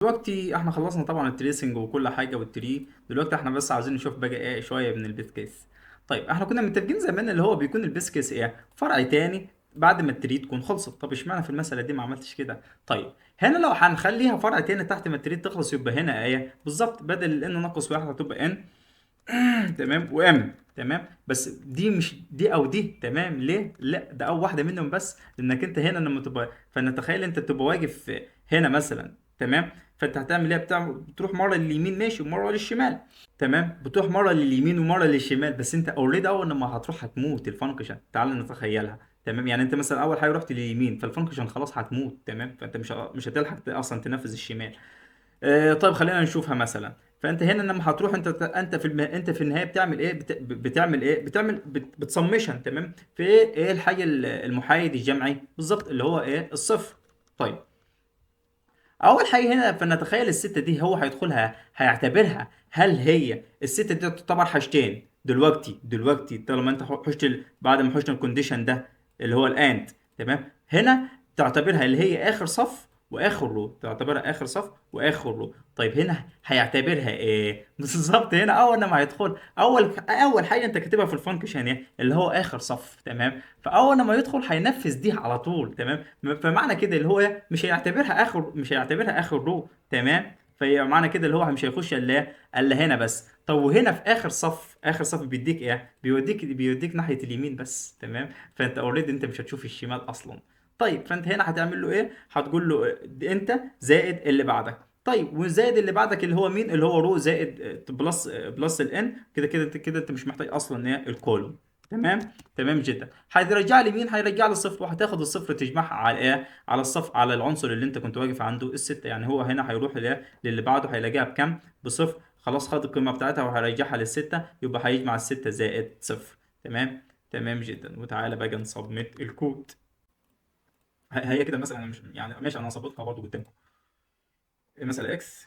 دلوقتي احنا خلصنا طبعا التريسنج وكل حاجه والتري. دلوقتي احنا بس عايزين نشوف بقى ايه شويه من البيس كيس. طيب احنا كنا متفقين زمان اللي هو بيكون البيس كيس ايه فرع تاني بعد ما التري تكون خلصت. طب اشمعنى في المساله دي ما عملتش كده؟ طيب هنا لو هنخليها فرع تاني تحت ما التري تخلص يبقى هنا ايه بالظبط، بدل ان ناقص واحد هتبقى ان تمام وام تمام. بس دي مش دي او دي تمام، ليه؟ لا ده او واحده منهم بس، لانك انت هنا لما تبقى فنتخيل انت تبقى واقف هنا مثلا تمام. فانت هتعمل ايه؟ بتروح مره لليمين ماشي ومره للشمال تمام. بتروح مره لليمين ومره للشمال، بس انت اوريدي اول لما هتروح هتموت الفانكشن. تعال نتخيلها تمام. يعني انت مثلا اول حاجه رحت لليمين فالفانكشن خلاص هتموت تمام، فانت مش هتلحق اصلا تنفذ الشمال. طيب خلينا نشوفها مثلا. فانت هنا لما هتروح انت في النهايه بتعمل ايه؟ بتعمل ايه؟ بتسمشن تمام في ايه الحاجه المحايد الجمعي بالظبط اللي هو ايه الصفر. طيب اول حاجه هنا فنتخيل الستة دي هو هيدخلها هيعتبرها هل هي الستة دي تعتبر حاجتين دلوقتي طالما انت بعد ما حشنا الكونديشن ده اللي هو الاند تمام. هنا تعتبرها اللي هي اخر صف واخر رو، تعتبرها اخر صف واخر رو. طيب هنا هيعتبرها ايه بالظبط؟ هنا اول ما هيدخل اول حاجه انت كاتبها في الفانكشن يعني اللي هو اخر صف تمام. فاول ما يدخل هينفذ دي على طول تمام. فمعنى كده اللي هو مش هيعتبرها اخر رو تمام. فهي معنى كده اللي هو مش هيخش الا هنا بس. طب وهنا في اخر صف بيديك ايه؟ بيوديك ناحيه اليمين بس تمام. فانت اوريدي انت مش هتشوف الشمال اصلا. طيب فانت هنا هتعمل له ايه؟ هتقول له انت زائد اللي بعدك. طيب وزائد اللي بعدك اللي هو مين؟ اللي هو رو زائد بلس الان. كده انت مش محتاج اصلا ايه الكولوم تمام. تمام جدا. هيرجع لي مين؟ هيرجع لي الصفر، وهتاخد الصفر تجمعها على ايه؟ على الصف على العنصر اللي انت كنت واقف عنده الستة. يعني هو هنا هيروح للي بعده هيلاقيها بكام؟ بصفر. خلاص خد القيمة بتاعتها وهيرجعها للستة، يبقى هيجمع الستة زائد صفر تمام. تمام جدا. وتعالى بقى نصمت الكود. هي كده مثلا، أنا مش يعني ماشي انا هظبطها برضه قدامكم. مثلا اكس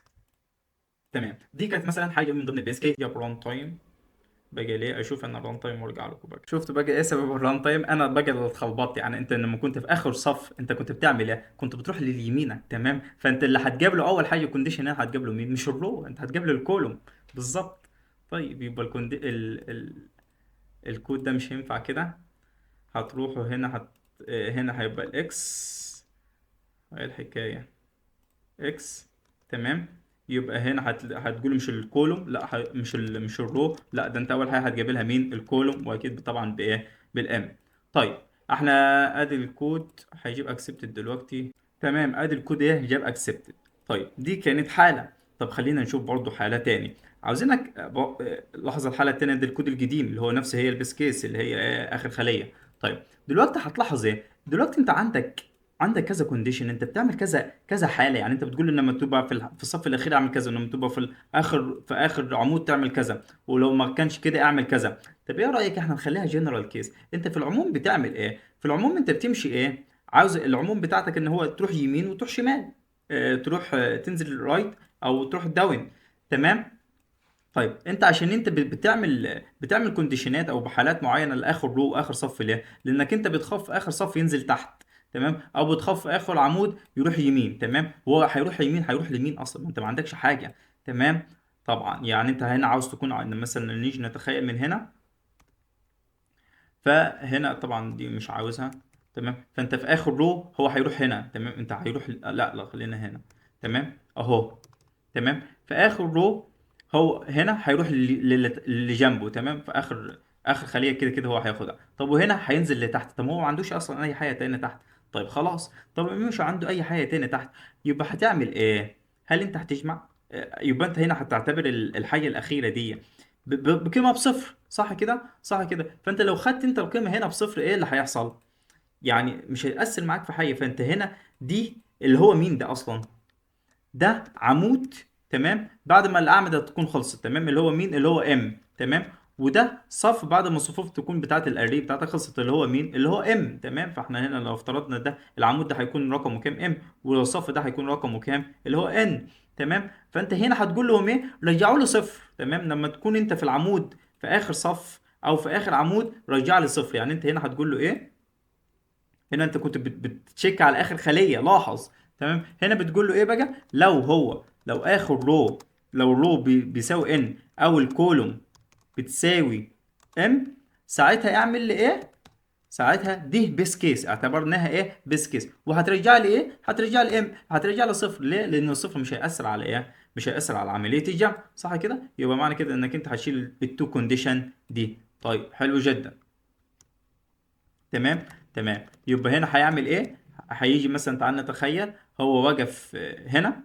تمام. دي كانت مثلا حاجه من ضمن البيس كيس يا ران تايم. باجي ليه اشوف انا الران تايم وارجع لكم بقى. شفت بقى ايه سبب الران تايم؟ انا بقى اللي اتخبطت. يعني انت لما كنت في اخر صف انت كنت بتعمل ايه؟ كنت بتروح لليمينك تمام. فانت اللي هتجاب له اول حاجه كونديشن هنا هتجاب له مين؟ مش الرو، انت هتجاب له الكولوم بالظبط. طيب يبقى الكود ده مش هينفع كده. هتروحوا هنا هنا هيبقى الاكس. ايه الحكايه؟ اكس تمام. يبقى هنا هتقول مش الكولوم، لا مش الرو، لا ده انت اول حاجه هتجيب لها مين؟ الكولوم. واكيد طبعا بايه؟ بالام. طيب احنا ادي الكود هيجيب اكسبتد دلوقتي تمام. ادي الكود ايه جاب اكسبتد. طيب دي كانت حاله. طب خلينا نشوف برضو حاله تاني. عاوزينك لاحظ الحاله التانيه دي الكود القديم اللي هو نفس هي البيس كيس اللي هي اخر خليه. طيب دلوقتي هتلاحظ ايه؟ دلوقتي انت عندك كذا كونديشن، انت بتعمل كذا حاله. يعني انت بتقول لما تبقى في الصف الاخير اعمل كذا، لما تبقى في اخر عمود تعمل كذا، ولو ما كانش كده اعمل كذا. طب ايه رايك احنا نخليها جنرال كيس؟ انت في العموم بتعمل ايه؟ في العموم انت بتمشي ايه؟ عاوز العموم بتاعتك ان هو تروح يمين وتروح شمال. تروح تنزل رايت او تروح داون تمام. طيب انت عشان انت بتعمل كونديشنات او بحالات معينه لاخر رو واخر صف ليه؟ لانك انت بتخاف اخر صف ينزل تحت تمام، او بتخاف اخر عمود يروح يمين تمام. هو هيروح يمين هيروح لمين اصلا؟ ما انت ما عندكش حاجه تمام. طبعا يعني انت هنا عاوز تكون مثلا نيجي نتخيل من هنا. فهنا طبعا دي مش عاوزها تمام. فانت في اخر رو هو هيروح هنا تمام. انت هيروح لا خلينا هنا تمام اهو تمام. في اخر رو هو هنا هيروح اللي جنبه تمام. في اخر خليه كده هو هياخدها. طب وهنا هينزل لتحت. طب هو ما عندوش اصلا اي حاجه تاني تحت. طيب خلاص. طب مش عنده اي حاجه تاني تحت. يبقى هتعمل ايه؟ هل انت هتجمع؟ يبقى انت هنا هتعتبر الحاجه الاخيره دي بقيمه بصفر، صح كده؟ صح كده. فانت لو خدت انت القيمه هنا بصفر ايه اللي هيحصل؟ يعني مش هيأثر معاك في حاجه. فانت هنا دي اللي هو مين ده اصلا؟ ده عمود تمام بعد ما الاعمده تكون خلصت تمام، اللي هو مين؟ اللي هو ام تمام. وده صف بعد ما الصفوف تكون بتاعه الاري بتاعتك خلصت، اللي هو مين؟ اللي هو ام تمام. فاحنا هنا لو افترضنا ده العمود ده هيكون رقمه كام؟ ام. والصف ده هيكون رقمه كام؟ اللي هو ان تمام. فانت هنا هتقول لهم ايه؟ رجعوا له صفر تمام. لما تكون انت في العمود في اخر صف او في اخر عمود رجع لي صفر. يعني انت هنا هتقول له ايه؟ هنا انت كنت بتشيك على اخر خليه لاحظ تمام. هنا بتقول له ايه بقى؟ لو اخر رو، لو الرو بيساوي ان، او الكولوم بتساوي ام، ساعتها اعمل لي ايه؟ ساعتها دي بيس كيس، اعتبرناها ايه؟ بيس كيس. وهترجع لي ايه؟ هترجع لي ام، هترجع لي صفر. ليه؟ لان الصفر مش هيأثر على ايه؟ مش هيأثر على عملية الجمع، صح كده؟ يبقى معنى كده انك انت هتشيل التو كونديشن دي. طيب حلو جدا. تمام. تمام. يبقى هنا هيعمل ايه؟ هيجي مثلا، تعال نتخيل هو واقف هنا.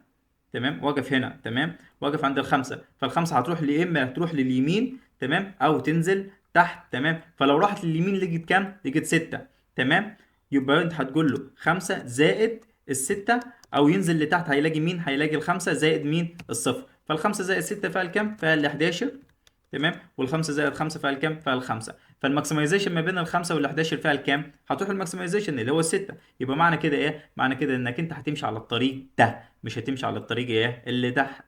تمام. واقف هنا. تمام. واقف عند الخمسة، فالخمسة هتروح يا اما تروح لليمين، تمام، او تنزل تحت. تمام. فلو راحت لليمين لقيت كام؟ لقيت ستة. تمام. يبقى انت هتقول له خمسة زائد الستة، او ينزل لتحت هيلاقي مين؟ هيلاقي الخمسة زائد مين؟ الصفر. فالخمسة زائد ستة فيها الكام؟ فيها ال 11. تمام. والخمسة زائد خمسة فيها الكام؟ فيها الخمسة. فالماكسمايزيشن ما بين الخمسة وال 11 فيها الكام؟ هتروح الماكسمايزيشن اللي هو الستة. يبقى معنى كده ايه؟ معنى كده انك انت هتمشي على الطريق ده، مش هتمشي على الطريق ايه؟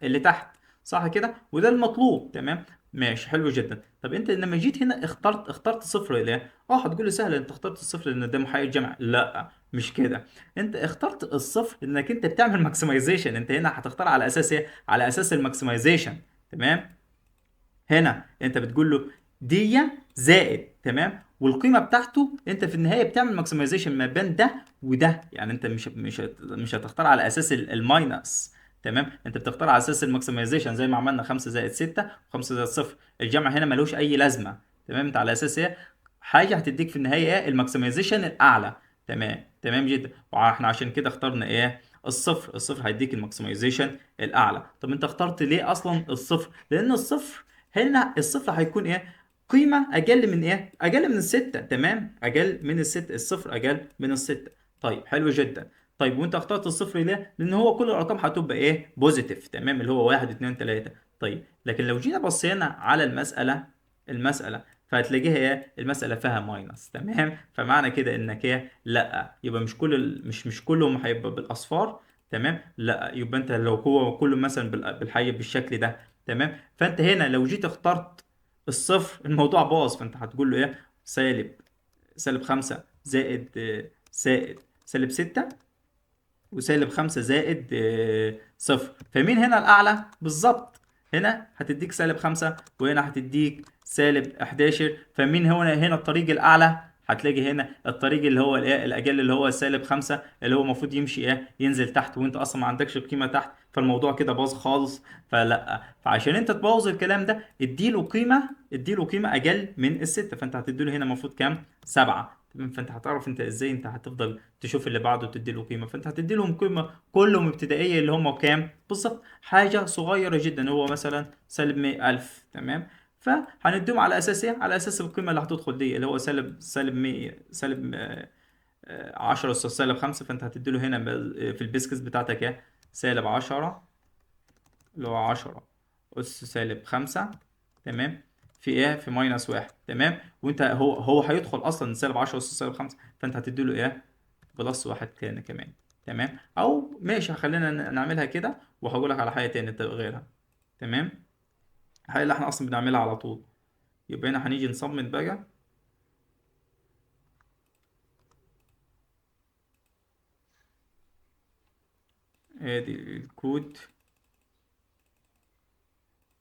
اللي تحت. صح كده؟ وده المطلوب. تمام. ماشي، حلو جدا. طب انت لما جيت هنا اخترت صفر ليه؟ هتقول لي سهل، انت اخترت الصفر لان ده محايد جمع. لا، مش كده. انت اخترت الصفر لانك انت بتعمل ماكسمايزيشن. انت هنا هتختار على اساس ايه؟ على اساس الماكسمايزيشن. تمام. هنا انت بتقول له دي زائد، تمام، والقيمه بتاعته انت في النهايه بتعمل ماكسمايزيشن ما بين ده وده. يعني انت مش هتختار على اساس الماينس. تمام. انت بتختار على اساس الماكسمايزيشن زي ما عملنا 5 زائد 6 و5 زائد صفر. الجمع هنا ملوش اي لازمه. تمام. انت على اساس ايه؟ حاجه هتديك في النهايه ايه؟ الماكسمايزيشن الاعلى. تمام. تمام جدا. واحنا عشان كده اخترنا ايه؟ الصفر. الصفر هيديك الماكسمايزيشن الاعلى. طب انت اخترت ليه اصلا الصفر؟ لان الصفر هنا، الصفر هيكون ايه؟ قيمة أقل من إيه؟ أقل من الستة. تمام؟ أقل من الستة. الصفر أقل من الستة. طيب حلو جدا. طيب وأنت اخترت الصفر ليه؟ لأن هو كل الأرقام هتبقى إيه؟ بوزيتيف. تمام؟ اللي هو واحد اتنين تلاتة. طيب لكن لو جينا بصينا على المسألة فهتلاقيها إيه؟ المسألة فيها ماينس. تمام؟ فمعنى كده إنك إيه؟ لأ، يبقى مش كلهم هيبقى بالأصفار. تمام؟ لأ، يبقى أنت لو هو كله مثلا بالحي بالشكل ده. تمام. فانت هنا لو جيت اخترت الصفر الموضوع باظ. فانت هتقول له ايه؟ سالب خمسة زائد سالب ستة، وسالب خمسة زائد صفر. فمين هنا الأعلى؟ بالظبط. هنا هتديك سالب خمسة، وهنا هتديك سالب 11. فمين هنا الطريق الأعلى؟ هتلاقي هنا الطريق اللي هو الايه؟ الأقل، اللي هو سالب خمسة، اللي هو المفروض يمشي ايه؟ ينزل تحت، وانت أصلا ما عندكش القيمة تحت. فالموضوع كده باظ خالص. فلا، فعشان انت تبوظ الكلام ده اديله قيمة أقل من الستة. فانت هتديله هنا المفروض كام؟ سبعة. تمام. فانت هتعرف انت ازاي انت هتفضل تشوف اللي بعده وتدي له قيمه. فانت هتدي لهم قيمه كلهم ابتدائيه، اللي هم كام بالظبط؟ حاجه صغيره جدا، هو مثلا سالب 100000. تمام. فهنديهم على اساس ايه؟ على اساس القيمه اللي هتدخل دي، اللي هو سالب 100، سالب 10 أس سالب 5. فانت هتدي له هنا في البيسكس بتاعتك ايه؟ سالب 10، اللي هو 10 أس سالب 5. تمام. في ايه؟ في ماينس واحد. تمام. وانت هو هيدخل اصلا سالب 10 أس سالب 5. فانت هتدي له ايه؟ بلس واحد تاني كمان. تمام. او ماشي، خلينا نعملها كده، وهقول لك على حاجه تاني غيرها. تمام. الحاجه اللي احنا اصلا بنعملها على طول. يبقى هنا هنيجي نصمم بقى. ادي الكود.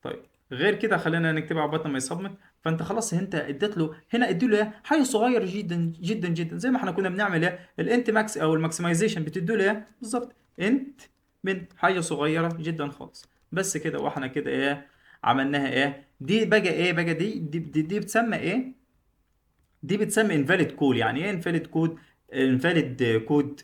طيب غير كده خلينا نكتبها عقبال ما يصمم. فانت خلاص انت اديت له هنا، ادي له ايه؟ حاجه صغيره جدا جدا جدا، زي ما احنا كنا بنعمل ايه؟ الانت ماكس او الماكسمايزيشن بتدي له ايه بالظبط؟ انت من حاجه صغيره جدا خالص. بس كده. واحنا كده ايه؟ عملناها ايه؟ دي بقى ايه بقى؟ دي بتسمى ايه؟ دي بتسمى انفاليد كول. يعني ايه انفاليد كود؟ انفاليد كود.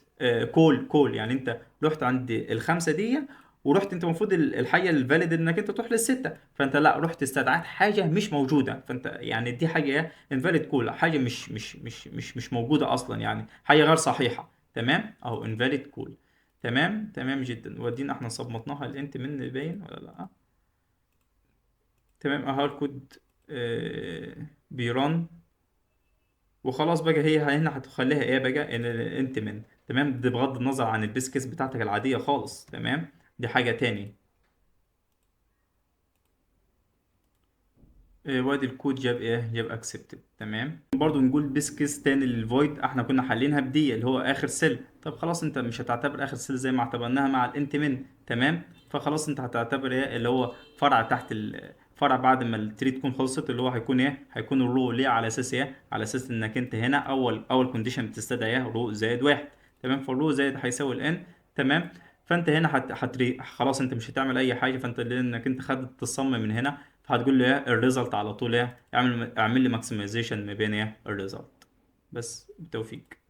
كول يعني انت رحت عند الخمسه دي، ورحت انت المفروض الحاجه الفاليد انك انت تروح للسته. فانت لا، رحت استدعيت حاجه مش موجوده. فانت يعني دي حاجه ايه؟ انفاليد كول، حاجه مش موجوده اصلا، يعني حاجه غير صحيحه. تمام. اهو انفاليد كول. تمام. تمام جدا. ودينا احنا صمتناها الانت من باين ولا لا؟ تمام. اهو الكود بيرن. وخلاص بقى. هي هنا هتخليها ايه بقى؟ ان انت من. تمام. ده بغض النظر عن البيس كيس بتاعتك العاديه خالص. تمام. دي حاجه تاني. وادي الكود جاب ايه؟ جاب اكسبتد. تمام. برضو نقول بيس كيس تاني للفويد. احنا كنا حالينها بدي اللي هو اخر سيل. طب خلاص انت مش هتعتبر اخر سيل زي ما اعتبرناها مع الانت من، تمام. فخلاص انت هتعتبر ايه اللي هو فرع تحت الفرع بعد ما التري تكون خلصت، اللي هو هيكون ايه، هيكون الرو ليه على اساس ايه، على اساس انك انت هنا اول كونديشن بتستدعي ايه، رو زائد واحد، تمام. فالرو زائد هيساوي الان، تمام. فانت هنا خلاص انت مش هتعمل اي حاجه، فانت لانك انت خدت الصم من هنا، فهتقول لي ايه الريزلت على طول، ايه اعمل لي ماكسمايزيشن ما بين ايه الريزلت. بس بالتوفيق.